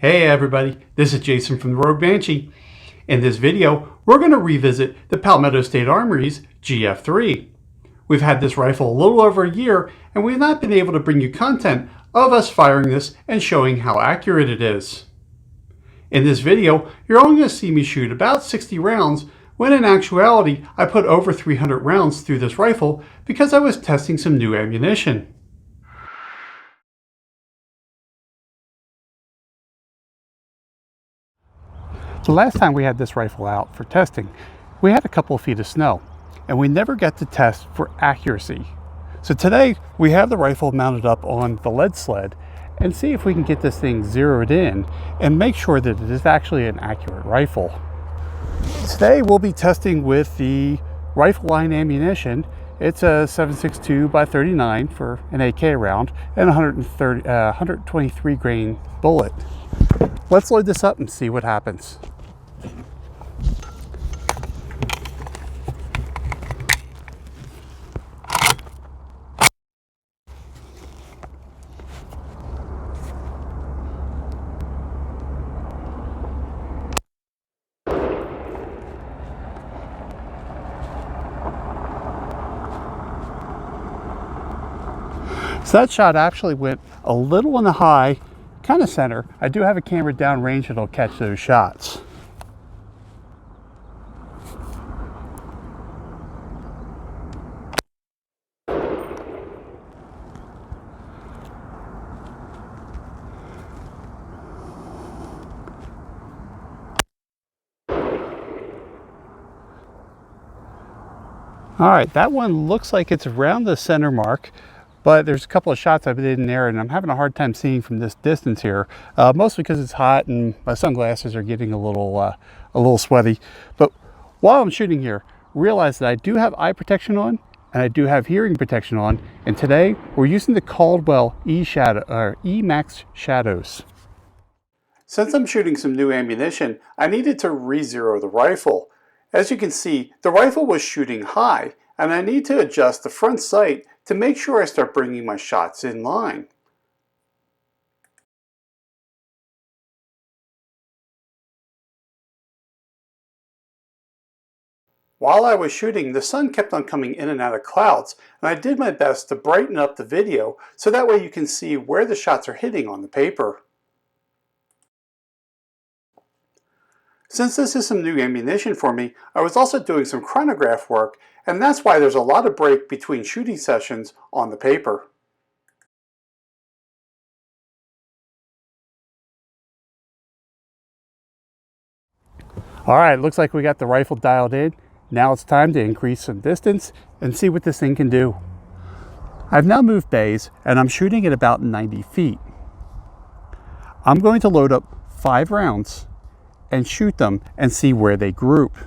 Hey everybody, this is Jason from the Rogue Banshee. In this video, we're going to revisit the Palmetto State Armory's GF3. We've had this rifle a little over a year, and we've not been able to bring you content of us firing this and showing how accurate it is. In this video, you're only going to see me shoot about 60 rounds, when in actuality, I put over 300 rounds through this rifle because I was testing some new ammunition. The last time we had this rifle out for testing, we had a couple of feet of snow, and we never got to test for accuracy. So today, we have the rifle mounted up on the lead sled and see if we can get this thing zeroed in and make sure that it is actually an accurate rifle. Today, we'll be testing with the rifle line ammunition. It's a 7.62 by 39 for an AK round and 123 grain bullet. Let's load this up and see what happens. So that shot actually went a little on the high, kind of center. I do have a camera downrange that'll catch those shots. All right, that one looks like it's around the center mark, but there's a couple of shots I did in there and I'm having a hard time seeing from this distance here, mostly because it's hot and my sunglasses are getting a little sweaty. But while I'm shooting here, realize that I do have eye protection on and I do have hearing protection on, and today we're using the Caldwell E-Max shadows. Since I'm shooting some new ammunition, I needed to re-zero the rifle. As you can see, the rifle was shooting high, and I need to adjust the front sight to make sure I start bringing my shots in line. While I was shooting, the sun kept on coming in and out of clouds, and I did my best to brighten up the video so that way you can see where the shots are hitting on the paper. Since this is some new ammunition for me, I was also doing some chronograph work, and that's why there's a lot of break between shooting sessions on the paper. All right, looks like we got the rifle dialed in. Now it's time to increase some distance and see what this thing can do. I've now moved bays and I'm shooting at about 90 feet. I'm going to load up 5 rounds and shoot them and see where they group.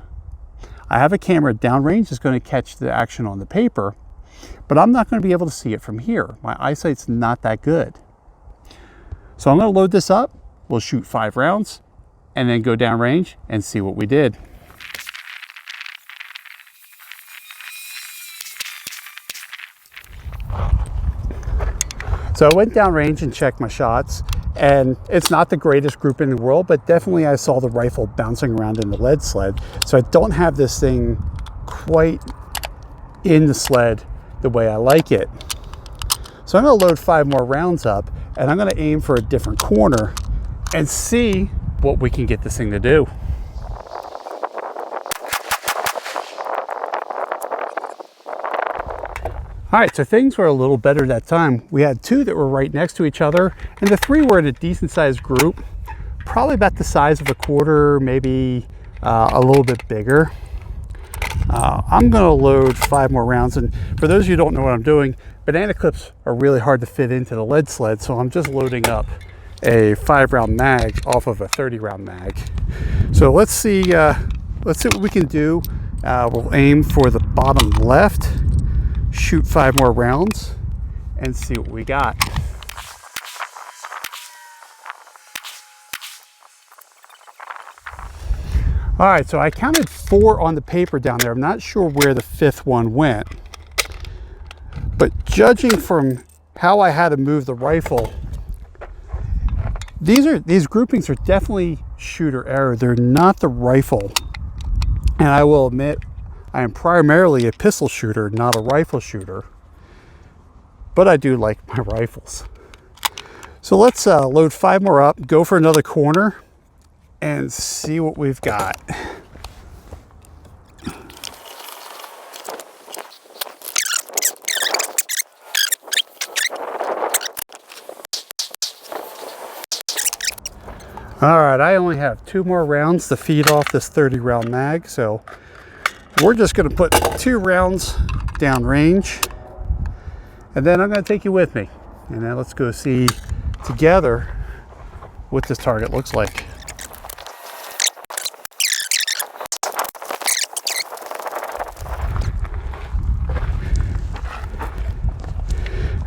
I have a camera downrange that's going to catch the action on the paper, but I'm not going to be able to see it from here. My eyesight's not that good. So I'm going to load this up, we'll shoot 5 rounds, and then go downrange and see what we did. So I went downrange and checked my shots, and it's not the greatest group in the world, but definitely I saw the rifle bouncing around in the lead sled. So I don't have this thing quite in the sled the way I like it. So I'm gonna load 5 more rounds up and I'm gonna aim for a different corner and see what we can get this thing to do. All right, so things were a little better that time. We had 2 that were right next to each other, and the 3 were in a decent sized group, probably about the size of a quarter, maybe a little bit bigger. I'm gonna load 5 more rounds, and for those of you who don't know what I'm doing, banana clips are really hard to fit into the lead sled, so I'm just loading up a 5-round mag off of a 30-round mag. So let's see what we can do. We'll aim for the bottom left, shoot 5 more rounds and see what we got. All right, so I counted 4 on the paper down there. I'm not sure where the 5th one went, but judging from how I had to move the rifle, These groupings are definitely shooter error. They're not the rifle. And I will admit, I am primarily a pistol shooter, not a rifle shooter. But I do like my rifles. So let's load 5 more up, go for another corner, and see what we've got. All right, I only have 2 more rounds to feed off this 30 round mag, so we're just gonna put 2 rounds down range, and then I'm gonna take you with me. And then let's go see together what this target looks like.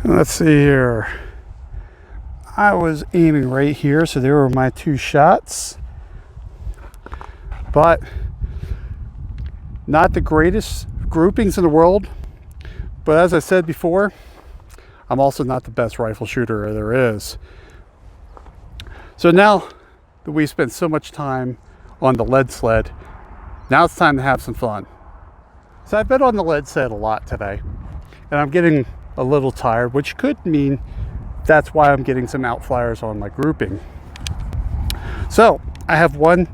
Let's see here. I was aiming right here, so there were my 2 shots. But not the greatest groupings in the world. But as I said before, I'm also not the best rifle shooter there is. So now that we spent so much time on the lead sled, now it's time to have some fun. So I've been on the lead sled a lot today, and I'm getting a little tired, which could mean that's why I'm getting some outflyers on my grouping. So I have one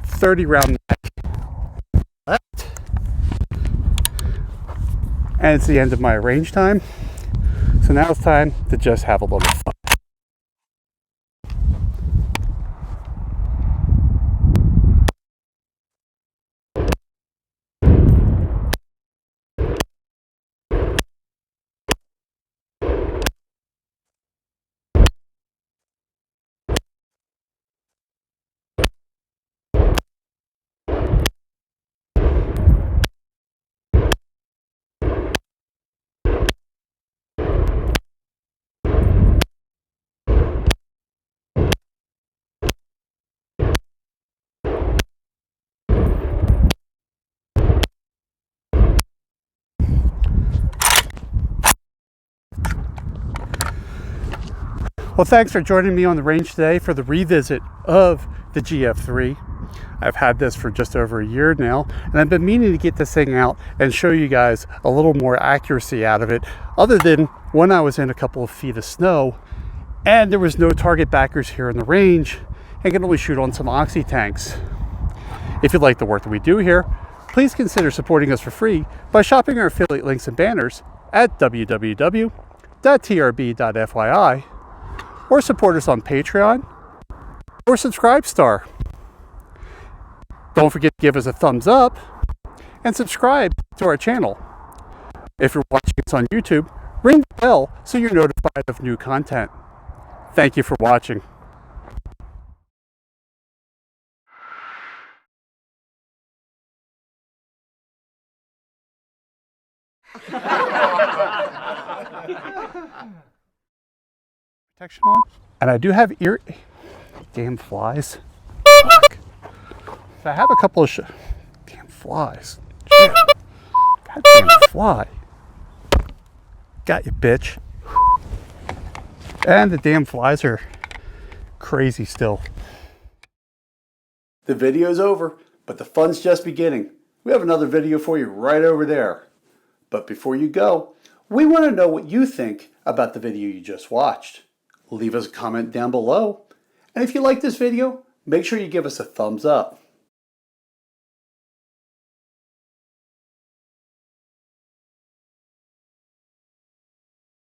30 round mag left, and it's the end of my range time. So now it's time to just have a little fun. Well, thanks for joining me on the range today for the revisit of the GF3. I've had this for just over a year now, and I've been meaning to get this thing out and show you guys a little more accuracy out of it, other than when I was in a couple of feet of snow and there was no target backers here in the range and could only shoot on some oxy tanks. If you like the work that we do here, please consider supporting us for free by shopping our affiliate links and banners at www.trb.fyi, or support us on Patreon or Subscribestar. Don't forget to give us a thumbs up and subscribe to our channel. If you're watching us on YouTube, ring the bell so you're notified of new content. Thank you for watching. Protection on, and I do have ear. Damn flies. Fuck. So I have a couple of damn flies. Shit. Goddamn fly. Got you, bitch. And the damn flies are crazy still. The video's over, but the fun's just beginning. We have another video for you right over there. But before you go, we want to know what you think about the video you just watched. Leave us a comment down below. And if you like this video, make sure you give us a thumbs up.